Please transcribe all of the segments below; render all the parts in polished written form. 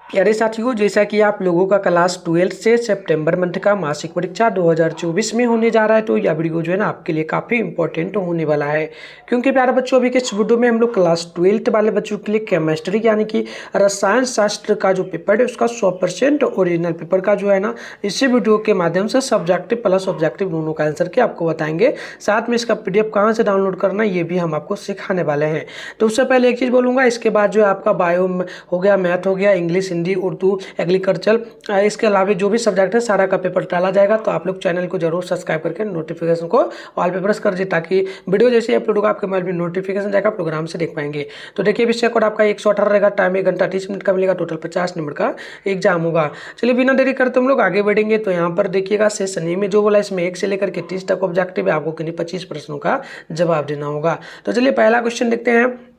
प्यारे साथियों, जैसा कि आप लोगों का क्लास 12 से सितंबर मंथ का मासिक परीक्षा 2024 में होने जा रहा है, तो यह वीडियो जो है ना आपके लिए काफ़ी इंपॉर्टेंट होने वाला है। क्योंकि प्यारे बच्चों, अभी के इस वीडियो में हम लोग क्लास 12 वाले बच्चों के लिए केमिस्ट्री यानी कि रसायन शास्त्र का जो पेपर है उसका 100% ओरिजिनल पेपर का जो है ना इसी वीडियो के माध्यम से सब्जेक्टिव प्लस ऑब्जेक्टिव दोनों का आंसर के आपको बताएंगे। साथ में इसका PDF कहाँ से डाउनलोड करना ये भी हम आपको सिखाने वाले हैं। तो उससे पहले एक चीज़ बोलूँगा, इसके बाद जो है आपका बायो हो गया, मैथ हो गया, इंग्लिश, हिंदी, उर्दू, एग्रीकल्चर, इसके अलावा जो भी सब्जेक्ट है सारा का पेपर डाला जाएगा। तो आप लोग चैनल को जरूर सब्सक्राइब करके नोटिफिकेशन को ऑल पे प्रेस कर दीजिए, ताकि वीडियो जैसे अपलोड होगा आपके मोबाइल में नोटिफिकेशन जाएगा, प्रोग्राम से देख पाएंगे। तो देखिए, विषय कोड आपका 118 रहेगा, टाइम 1 घंटा 30 मिनट का मिलेगा, टोटल 50 नंबर का एग्जाम होगा। चलिए बिना देरी करते हम लोग आगे बढ़ेंगे। तो यहाँ पर देखिएगा, सेशन ए में जो बोला इसमें 1 से लेकर के 30 तक ऑब्जेक्टिव है, आपको किन्हीं 25 प्रश्नों का जवाब देना होगा। तो चलिए पहला क्वेश्चन देखते हैं।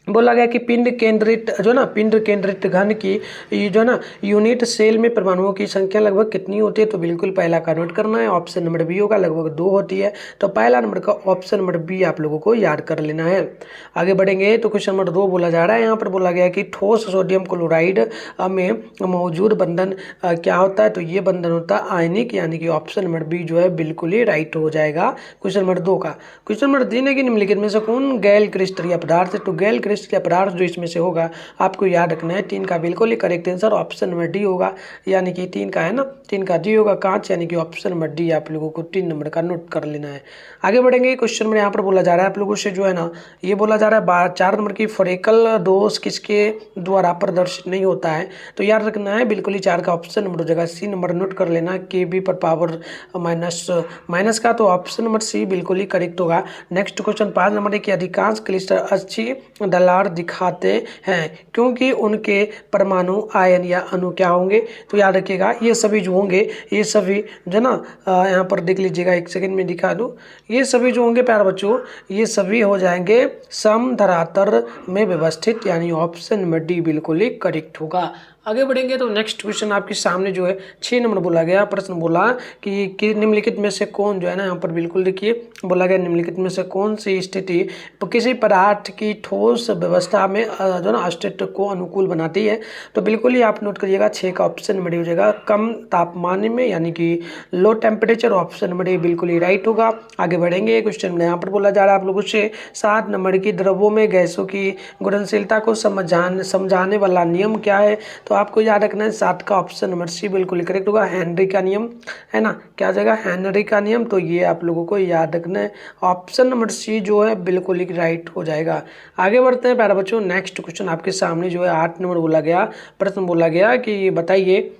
बोला गया कि पिंड केंद्रित घन की ये जो ना यूनिट सेल में परमाणुओं की संख्या लगभग कितनी होती है। तो बिल्कुल पहला का नोट करना है। ऑप्शन नंबर बी होगा, लगभग 2 होती है। तो पहला नंबर का ऑप्शन नंबर बी आप लोगों को याद कर लेना है। आगे बढ़ेंगे तो क्वेश्चन नंबर 2 बोला जा रहा है। यहाँ पर बोला गया कि ठोस सोडियम क्लोराइड में मौजूद बंधन क्या होता है। तो ये बंधन होता है आयनिक, यानी कि ऑप्शन नंबर बी जो है बिल्कुल ही राइट हो जाएगा क्वेश्चन नंबर 2 का। क्वेश्चन नंबर 3 है कि निम्नलिखित में से कौन गैर क्रिस्टलीय पदार्थ है। तो गैर क्रिस्टलीय पदार्थ जो इसमें से होगा आपको याद रखना है। 3 का बिल्कुल ही correct answer option number D होगा, यानी कि 3 का है ना, 3 का डी होगा कांच, यानी कि ऑप्शन नंबर डी आप लोगों को 3 नंबर का नोट कर लेना है। आगे बढ़ेंगे। क्वेश्चन में यहाँ पर बोला जा रहा है आप लोगों से जो है ना, ये बोला जा रहा है 4 नंबर की फॉरेकल दोष किसके द्वारा प्रदर्शित नहीं होता है। तो याद रखना है बिल्कुल ही 4 का ऑप्शन नंबर हो जाएगा सी नंबर नोट कर लेना, KB पर पावर माइनस का। तो ऑप्शन नंबर सी बिल्कुल ही करेक्ट होगा। नेक्स्ट क्वेश्चन 5 नंबर है कि अधिकांश क्लिस्टर अच्छी दलार दिखाते हैं क्योंकि उनके परमाणु आयन या अणु क्या होंगे। तो याद रखिएगा ये सभी जो होंगे, ये सभी जो ना यहाँ पर देख लीजिएगा, 1 सेकंड में दिखा दूँ। ये सभी जो होंगे प्यारे बच्चों, ये सभी हो जाएंगे समधरातल में व्यवस्थित, यानी ऑप्शन नंबर डी बिल्कुल ही करेक्ट होगा। आगे बढ़ेंगे तो नेक्स्ट क्वेश्चन आपके सामने जो है 6 नंबर बोला गया। प्रश्न बोला कि निम्नलिखित में से कौन जो है ना, यहाँ पर बिल्कुल देखिए बोला गया निम्नलिखित में से कौन सी स्थिति किसी पदार्थ की ठोस व्यवस्था में जो ना अस्तित्व को अनुकूल बनाती है। तो बिल्कुल ही आप नोट करिएगा 6 का ऑप्शन नंबर हो जाएगा कम तापमान में, यानी कि low temperature, option number A बिल्कुल ही राइट होगा। आगे बढ़ेंगे। क्वेश्चन में यहाँ पर बोला जा रहा है आप लोगों से 7 नंबर की द्रव्यों में गैसों की घुलनशीलता को समझाने वाला नियम क्या है। तो आपको याद रखना है 7 का ऑप्शन नंबर सी बिल्कुल करेक्ट होगा, हेनरी का नियम है ना, क्या आ जाएगा हेनरी का नियम। तो ये आप लोगों को याद रखना है, ऑप्शन नंबर सी जो है बिल्कुल ही राइट हो जाएगा। आगे बढ़ते हैं प्यारे बच्चों। नेक्स्ट क्वेश्चन आपके सामने जो है 8 नंबर बोला गया। प्रश्न बोला गया कि बताइए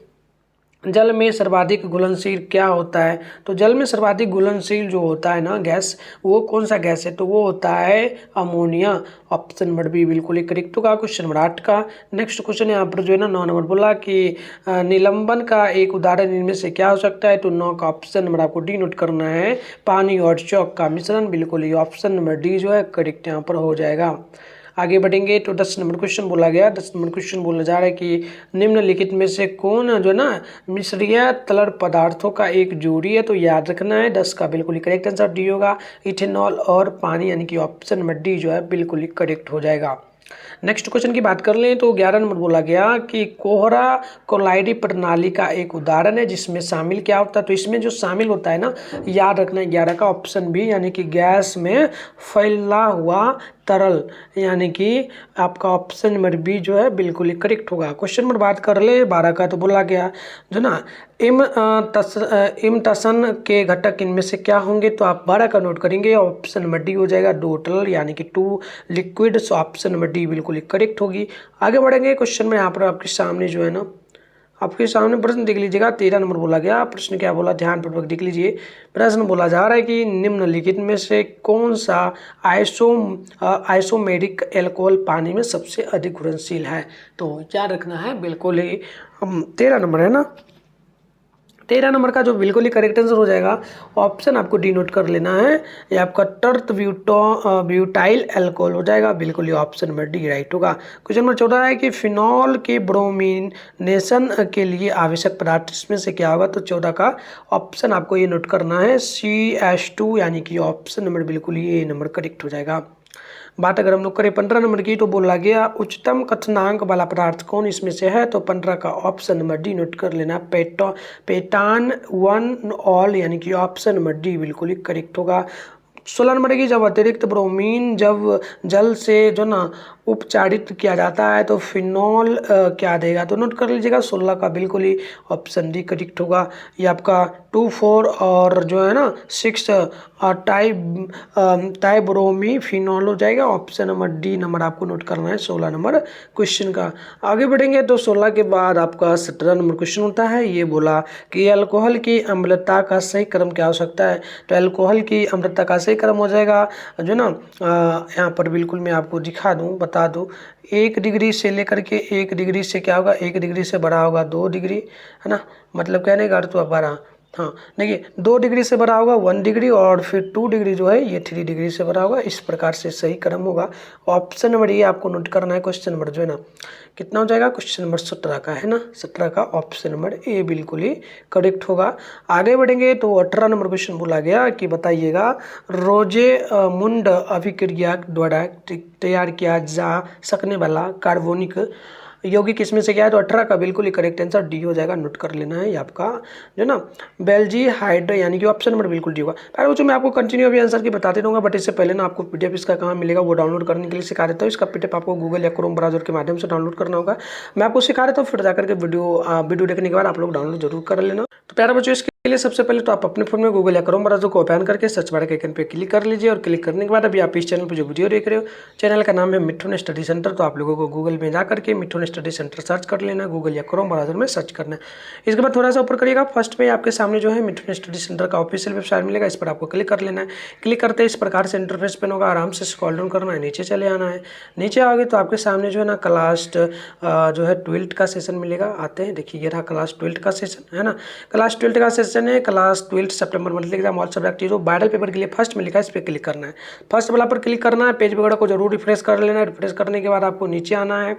जल में सर्वाधिक घुलनशील क्या होता है। तो जल में सर्वाधिक घुलनशील जो होता है ना गैस, वो कौन सा गैस है। तो वो होता है अमोनिया, ऑप्शन नंबर बी बिल्कुल ही करेक्ट होगा क्वेश्चन नंबर 8 का। नेक्स्ट क्वेश्चन यहाँ पर जो है ना 9 नंबर बोला कि निलंबन का एक उदाहरण इनमें से क्या हो सकता है। तो 9 का ऑप्शन नंबर आपको डी नोट करना है, पानी और चौक का मिश्रण, बिल्कुल ही ऑप्शन नंबर डी जो है करेक्ट यहाँ पर हो जाएगा। आगे बढ़ेंगे तो 10 नंबर क्वेश्चन बोला गया। 10 नंबर क्वेश्चन बोला जा रहा है कि निम्नलिखित में से कौन जो है ना मिश्रीय तरल पदार्थों का एक जोड़ी है। तो याद रखना है 10 का बिल्कुल ही करेक्ट आंसर डी होगा, इथेनॉल और पानी, यानी कि ऑप्शन नंबर डी जो है बिल्कुल ही करेक्ट हो जाएगा। नेक्स्ट क्वेश्चन की बात कर लें तो 11 नंबर बोला गया कि कोहरा कोलाइडी प्रणाली का एक उदाहरण है जिसमें शामिल क्या होता है। तो इसमें जो शामिल होता है ना, याद रखना है 11 का ऑप्शन बी, यानी कि गैस में फैला हुआ तरल, यानी कि आपका ऑप्शन नंबर बी जो है बिल्कुल ही करेक्ट होगा। क्वेश्चन नंबर बात कर ले 12 का। तो बोला गया जो ना इमतसन के घटक इनमें से क्या होंगे। तो आप 12 का नोट करेंगे, ऑप्शन नंबर डी हो जाएगा 2 तरल, यानी कि 2 liquid, so option number D बिल्कुल ही करेक्ट होगी। आगे बढ़ेंगे। क्वेश्चन में यहाँ पर आपके सामने जो है ना, आपके सामने प्रश्न देख लीजिएगा। 13 नंबर बोला गया। प्रश्न क्या बोला, ध्यानपूर्वक देख लीजिए। प्रश्न बोला जा रहा है कि निम्नलिखित में से कौन सा आइसोमेरिक एल्कोहल पानी में सबसे अधिक घुलनशील है। तो याद रखना है बिल्कुल ही 13 नंबर है ना, 13 नंबर का जो बिल्कुल ही करेक्ट आंसर हो जाएगा, ऑप्शन आपको डी नोट कर लेना है, ये आपका टर्ट ब्यूटाइल अल्कोहल हो जाएगा, बिल्कुल ही ऑप्शन नंबर डी राइट होगा। क्वेश्चन नंबर 14 है कि फिनॉल के ब्रोमिनेशन के लिए आवश्यक पदार्थ इसमें से क्या होगा। तो 14 का ऑप्शन आपको ये नोट करना है, CH2, यानी कि ऑप्शन नंबर बिल्कुल ही ए नंबर करेक्ट हो जाएगा। बात अगर हम लोग करें 15 नंबर की, तो बोला गया उच्चतम कथनांक वाला पदार्थ कौन इसमें से है, तो 15 का ऑप्शन नंबर डी नोट कर लेना, पेटान वन ऑल, यानी कि ऑप्शन नंबर डी बिल्कुल ही करेक्ट होगा। 16 नंबर की, जब अतिरिक्त ब्रोमीन जब जल से जो ना उपचारित किया जाता है तो फिनॉल क्या देगा, तो नोट कर लीजिएगा 16 का बिल्कुल ही ऑप्शन डी करेक्ट होगा। ये आपका 2, 4 और जो है ना 6 टाइब्रोमी फिनॉल हो जाएगा। ऑप्शन नंबर डी नंबर आपको नोट करना है 16 नंबर क्वेश्चन का। आगे बढ़ेंगे तो 16 के बाद आपका 17 नंबर क्वेश्चन होता है। ये बोला कि अल्कोहल की अम्लता का सही क्रम क्या हो सकता है, तो अल्कोहल की अम्लता का सही क्रम हो जाएगा जो ना यहाँ पर बिल्कुल मैं आपको दिखा दूँ, बता दूँ, 1 डिग्री से लेकर के 1 डिग्री से क्या होगा, 1 डिग्री से बड़ा होगा 2 डिग्री, है ना, मतलब कहने का अर्थ हुआ 12। हाँ देखिए 2 डिग्री से बड़ा होगा 1 डिग्री, और फिर 2 डिग्री जो है ये 3 डिग्री से बड़ा होगा। इस प्रकार से सही क्रम होगा। ऑप्शन नंबर ये आपको नोट करना है। क्वेश्चन नंबर जो है ना कितना हो जाएगा, क्वेश्चन नंबर 17 का है ना, 17 का ऑप्शन नंबर ए बिल्कुल ही करेक्ट होगा। आगे बढ़ेंगे तो 18 नंबर क्वेश्चन बोला गया कि बताइएगा रोजे मुंड अभिक्रिया द्वारा तैयार किया जा सकने वाला कार्बोनिक यौगिक किसमें से क्या है, तो 18 का बिल्कुल ही करेक्ट आंसर डी हो जाएगा। नोट कर लेना है ये आपका जो ना बेल्जीहाइड, यानी कि ऑप्शन नंबर बिल्कुल डी होगा। पहले बच्चों मैं आपको कंटिन्यू अभी आंसर की बताते रहूँगा, बट इससे पहले ना आपको पीडीएफ इसका कहाँ मिलेगा वो डाउनलोड करने के लिए सिखा देता हूँ। इसका पीडीएफ आपको गूगल या क्रोम ब्राउजर के माध्यम से डाउनलोड करना होगा। मैं आपको सिखा देता हूँ, फिर जाकर के वीडियो देखने के बाद आप लोग डाउनलोड जरूर कर लेना। तो प्यारे बच्चों इसके लिए सबसे पहले तो आप अपने फोन में गूगल या क्रोम ब्राउजर को ओपन करके सर्च बार के आइकन पे क्लिक कर लीजिए, और क्लिक करने के बाद अभी आप इस चैनल पे जो वीडियो देख रहे हो, चैनल का नाम है मिठुन स्टडी सेंटर। तो आप लोगों को गूगल में जा करके मिठुन स्टडी सेंटर सर्च कर लेना, गूगल या क्रोम ब्राउजर में सर्च करना है। इसके बाद थोड़ा सा ऊपर करिएगा, फर्स्ट पे आपके सामने जो है मिठुन स्टडी सेंटर का ऑफिशियल वेबसाइट मिलेगा, इस पर आपको क्लिक कर लेना है। क्लिक करते इस प्रकार से इंटरफेस पे होगा, आराम से स्क्रॉल डाउन करना है, नीचे चले आना है। नीचे आओगे तो आपके सामने जो है ना क्लास जो है 12 का सेशन मिलेगा। आते हैं, देखिए ये रहा क्लास 12 का सेशन है ना, क्लास 12 का सेशन है, क्लास 12 सितंबर मंथली एग्जाम ऑल सब्जेक्ट जो बाइडल पेपर के लिए फर्स्ट में लिखा है इस पर क्लिक करना है। फर्स्ट वाला पर क्लिक करना है, पेज वगैरह को जरूर रिफ्रेश कर लेना है। रिफ्रेश करने के बाद आपको नीचे आना है,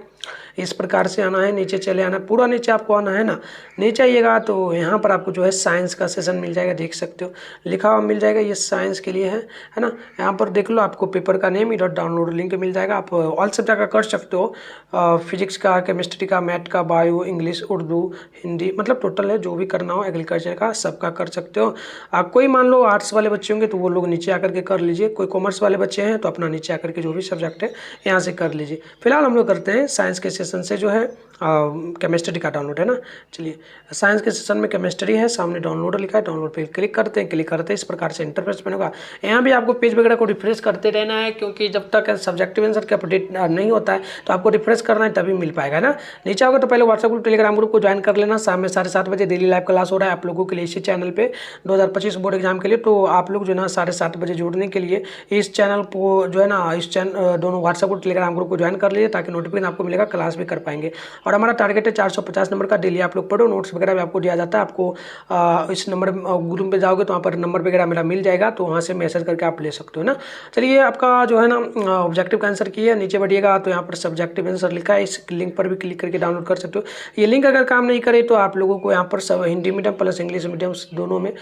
इस प्रकार से आना है, नीचे चले आना है, पूरा नीचे आपको आना है ना। नीचे आइएगा तो यहाँ पर आपको जो है साइंस का सेशन मिल जाएगा, देख सकते हो लिखा हुआ मिल जाएगा, ये साइंस के लिए है ना। यहाँ पर देख लो आपको पेपर का नेम इधर डाउनलोड लिंक मिल जाएगा। आप ऑल सब्जेक्ट का कर सकते हो, फिजिक्स का, केमिस्ट्री का, मैथ का, बायो, इंग्लिश, उर्दू, हिंदी, मतलब टोटल है जो भी करना हो, एग्रीकल्चर का सबका कर सकते हो। कोई मान लो आर्ट्स वाले बच्चे होंगे तो वो लोग नीचे आकर के कर लीजिए, कोई कॉमर्स वाले बच्चे हैं तो अपना नीचे आकर के जो भी सब्जेक्ट है यहाँ से कर लीजिए। फिलहाल हम लोग करते हैं साइंस के सेशन से जो है केमिस्ट्री का डाउनलोड है ना। चलिए साइंस के सेशन में केमिस्ट्री है, सामने डाउनलोड लिखा है, डाउनलोड पे क्लिक करते हैं। क्लिक करते हैं इस प्रकार से इंटरफेस बनेगा। यहाँ भी आपको पेज वगैरह को रिफ्रेश करते रहना है, क्योंकि जब तक सब्जेक्टिव आंसर का अपडेट नहीं होता है तो आपको रिफ्रेश करना है, तभी मिल पाएगा ना। नीचे आओगे तो पहले व्हाट्सएप ग्रुप, टेलीग्राम ग्रुप को ज्वाइन कर लेना। शाम में 7:30 बजे डेली लाइव क्लास हो रहा है आप लोगों के लिए इसी चैनल पे 2025 बोर्ड एग्जाम के लिए। तो आप लोग जो है ना 7:30 बजे जुड़ने के लिए इस चैनल को जो है ना, इस चैनल दोनों व्हाट्सएप ग्रुप, टेलीग्राम ग्रुप को ज्वाइन कर लीजिए, ताकि नोटिफिकेशन आपको मिलेगा, क्लास भी कर पाएंगे। और हमारा टारगेट है 450 नंबर का, डेली आप लोग पढ़ो, नोट्स वगैरह भी आपको दिया जाता है। आपको इस नंबर ग्रुप पे जाओगे तो वहाँ पर नंबर वगैरह मेरा मिल जाएगा, तो वहाँ से मैसेज करके आप ले सकते हो ना। चलिए आपका जो है ना ऑब्जेक्टिव का आंसर किया, नीचे बढ़िएगा तो यहाँ पर सब्जेक्टिव आंसर लिखा है, इस लिंक पर भी क्लिक करके डाउनलोड कर सकते हो। ये लिंक अगर काम नहीं करे तो आप लोगों को यहाँ पर सब Hindi medium plus English medium दोनों में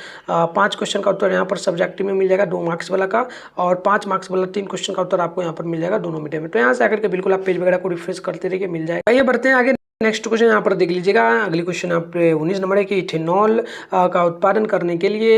5 क्वेश्चन का उत्तर यहाँ पर सब्जेक्टिव में मिल जाएगा, 2 मार्क्स वाला का, और 5 मार्क्स वाला 3 क्वेश्चन का उत्तर आपको यहाँ पर मिल जाएगा दोनों मीडियम में। तो यहाँ से आकर के बिल्कुल आप पेज वगैरह को रिफ्रेश करते रहिए, मिल जाएगा। आइए बढ़ते हैं आगे। नेक्स्ट क्वेश्चन यहाँ पर देख लीजिएगा। अगली क्वेश्चन आप 19 नंबर है कि इथेनॉल का उत्पादन करने के लिए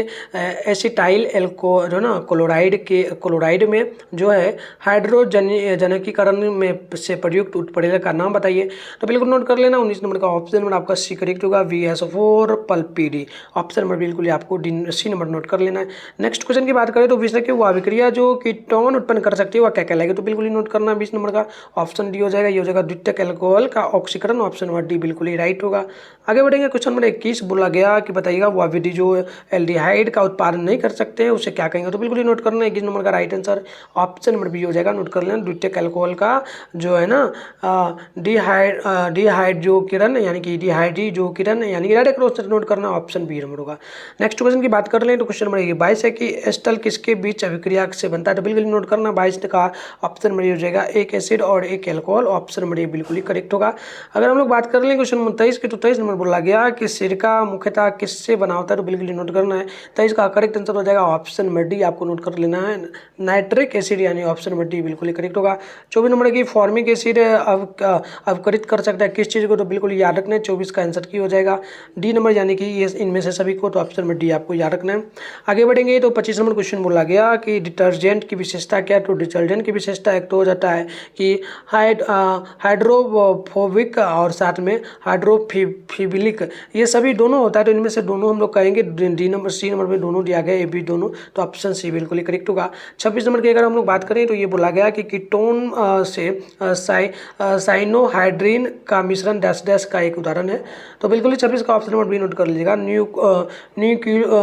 एसिटाइल जो ना क्लोराइड में जो है हाइड्रोजनीकरण में से प्रयुक्त उत्प्रेरक का नाम बताइए। तो बिल्कुल नोट कर लेना, 19 नंबर का ऑप्शन नंबर आपका सी करेक्ट होगा, VS4 पल्पीडी। ऑप्शन नंबर बिल्कुल आपको सी नंबर नोट कर लेना है। नेक्स्ट क्वेश्चन की बात करें तो विषय की वह अभिक्रिया जो कीटोन उत्पन्न कर सकती है वह क्या कहलाएगी, तो बिल्कुल ही नोट करना 20 नंबर का ऑप्शन डी हो जाएगा, ये हो जाएगा द्वितीयक अल्कोहल का ऑक्सीकरण। ऑप्शन नंबर डी बिल्कुल ही राइट होगा। आगे बढ़ेंगे, क्वेश्चन नंबर 21 बोला गया कि बताइएगा वह विधि जो एल्डिहाइड का उत्पादन नहीं कर सकते हैं उसे क्या कहेंगे, तो बिल्कुल ही नोट करना है 21 नंबर का right answer option number B हो जाएगा। नोट कर लेना, द्वितीयक अल्कोहल का जो है ना डिहाइड्रोकिरण यानी कि डिहाइड्रोकिरण यानी कि डायरेक्ट क्वेश्चन नोट करना, ऑप्शन बी नंबर होगा। नेक्स्ट क्वेश्चन की बात कर लें तो क्वेश्चन नंबर 22 है कि एस्टर किसके बीच अभिक्रिया से बनता है, तो बिल्कुल नोट करना 22 का ऑप्शन नंबर हो जाएगा, एक एसिड और एक एल्कोहल। ऑप्शन नंबर बिल्कुल ही करेक्ट होगा। अगर हम लोग बात कर लें क्वेश्चन 23 की, तो 23 नंबर बोला गया कि सिरका मुख्यतः किससे बना होता है, तो बिल्कुल नोट करना है। 23 का करेक्ट आंसर हो जाएगा ऑप्शन नंबर डी, आपको नोट कर लेना है, नाइट्रिक एसिड, यानी ऑप्शन नंबर डी बिल्कुल ही करेक्ट होगा। 24 नंबर की फॉर्मिक एसिड अवकरित कर सकता है किस चीज़ को, तो बिल्कुल याद रखना है। 24 का आंसर की हो जाएगा डी नंबर, यानी कि ये इनमें से सभी को, तो ऑप्शन नंबर डी आपको याद रखना है। आगे बढ़ेंगे तो 25 नंबर क्वेश्चन बोला गया कि डिटर्जेंट की विशेषता क्या है, तो डिटर्जेंट की विशेषता एक तो हो जाता है कि हाइड्रोफोबिक और साथ में हाइड्रोफिबिलिक, ये सभी दोनों होता है, तो इनमें से दोनों हम लोग कहेंगे। डी नंबर सी नंबर में दोनों दिया गया, ए बी दोनों, तो ऑप्शन सी बिल्कुल ही करेक्ट होगा। 26 नंबर की अगर हम लोग बात करें तो ये बोला गया कि कीटोन से साइनोहाइड्रिन का मिश्रण डैश डैश का एक उदाहरण है, तो बिल्कुल ही 26 का ऑप्शन नंबर बी नोट कर लीजिएगा,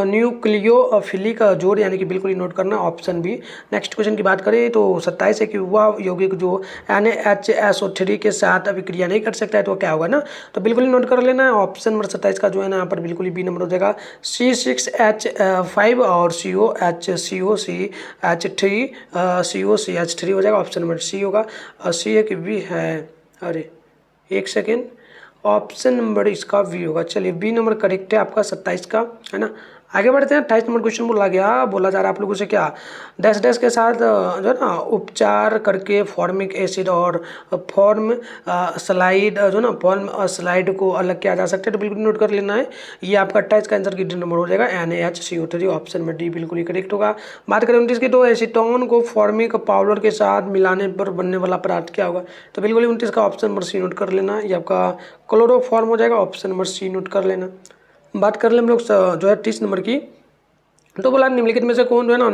न्यूक्लियोफिलिक जोड़, यानी कि बिल्कुल ही नोट करना ऑप्शन बी। नेक्स्ट क्वेश्चन की बात करें तो 27 है कि वह यौगिक जो NaHSO3 के साथ अभिक्रिया नहीं कर सकता है, तो क्या होगा ना, तो बिल्कुल ही नोट कर लेना है। ऑप्शन नंबर 27 का जो है ना यहाँ पर बिल्कुल ही बी नंबर हो जाएगा, C6H5 और COCH3 हो जाएगा, ऑप्शन नंबर सी होगा। सी है कि बी है, अरे एक सेकेंड, ऑप्शन नंबर इसका बी होगा। चलिए बी नंबर करेक्ट है आपका 27 का, है ना। आगे बढ़ते हैं। 28 नंबर क्वेश्चन बोला जा रहा है आप लोगों से क्या, डैश डैश के साथ जो है ना उपचार करके फॉर्मिक एसिड और फॉर्म स्लाइड को अलग किया जा सकता है, तो बिल्कुल नोट कर लेना है। ये आपका 28 का आंसर की डी नंबर हो जाएगा, NaHCO3, ऑप्शन में डी बिल्कुल ही करेक्ट होगा। बात करें 29 की, तो एसीटोन को फॉर्मिक पाउडर के साथ मिलाने पर बनने वाला पदार्थ क्या होगा, तो बिल्कुल ही 29 का ऑप्शन नंबर सी नोट कर लेना। ये आपका क्लोरोफॉर्म हो जाएगा, ऑप्शन नंबर सी नोट कर लेना। बात कर ले हम लोग जो है 30 नंबर की, तो बोला निम्नलिखित में से कौन जो है ना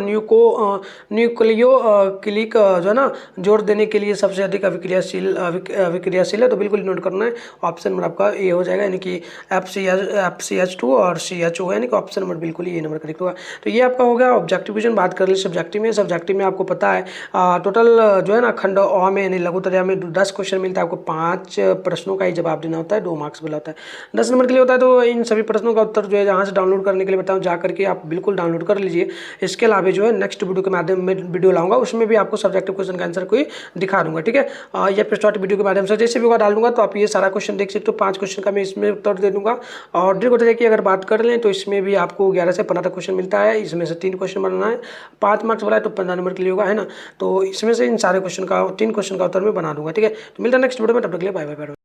न्यूक्लियोफिलिक जो है ना जोड़ देने के लिए सबसे अधिक अभिक्रियाशील है, तो बिल्कुल नोट करना है। ऑप्शन नंबर आपका ए हो जाएगा, यानी कि FCH2 और CHO है, यानी कि ऑप्शन नंबर बिल्कुल ही ए नंबर करेक्ट होगा। तो ये आपका हो गया ऑब्जेक्टिव क्वेश्चन। बात कर ले सब्जेक्टिव में आपको पता है टोटल जो है ना खंड अ में यानी लघुतरया में 10 क्वेश्चन मिलता है आपको, 5 प्रश्नों का ही जवाब देना होता है, 2 मार्क्स वाला होता है, 10 नंबर के लिए होता है। तो इन सभी प्रश्नों का उत्तर जो है जहाँ से डाउनलोड करने के लिए बताऊँ, जा करके आप बिल्कुल डाउनलोड कर लीजिए। इसके अलावा जो है नेक्स्ट वीडियो के माध्यम में वीडियो लाऊंगा, उसमें भी आपको सब्जेक्टिव क्वेश्चन का आंसर कोई दिखा दूंगा, ठीक है। या फिर शॉर्ट वीडियो के माध्यम से जैसे भी होगा डाल दूंगा, तो आप ये सारा क्वेश्चन देख सकते हो। 5 क्वेश्चन का मैं इसमें उत्तर दे दूंगा। और ड्रिल की अगर बात कर लें तो इसमें भी आपको 11 से 15 क्वेश्चन मिलता है, इसमें से 3 क्वेश्चन बनाना है, 5 मार्क्स वाला है तो 15 नंबर के लिए होगा, है ना। तो इसमें से इन सारे क्वेश्चन का 3 क्वेश्चन का उत्तर मैं बना दूंगा, ठीक है। तो मिलता है नेक्स्ट वीडियो में, तब तक के लिए बाय बाय।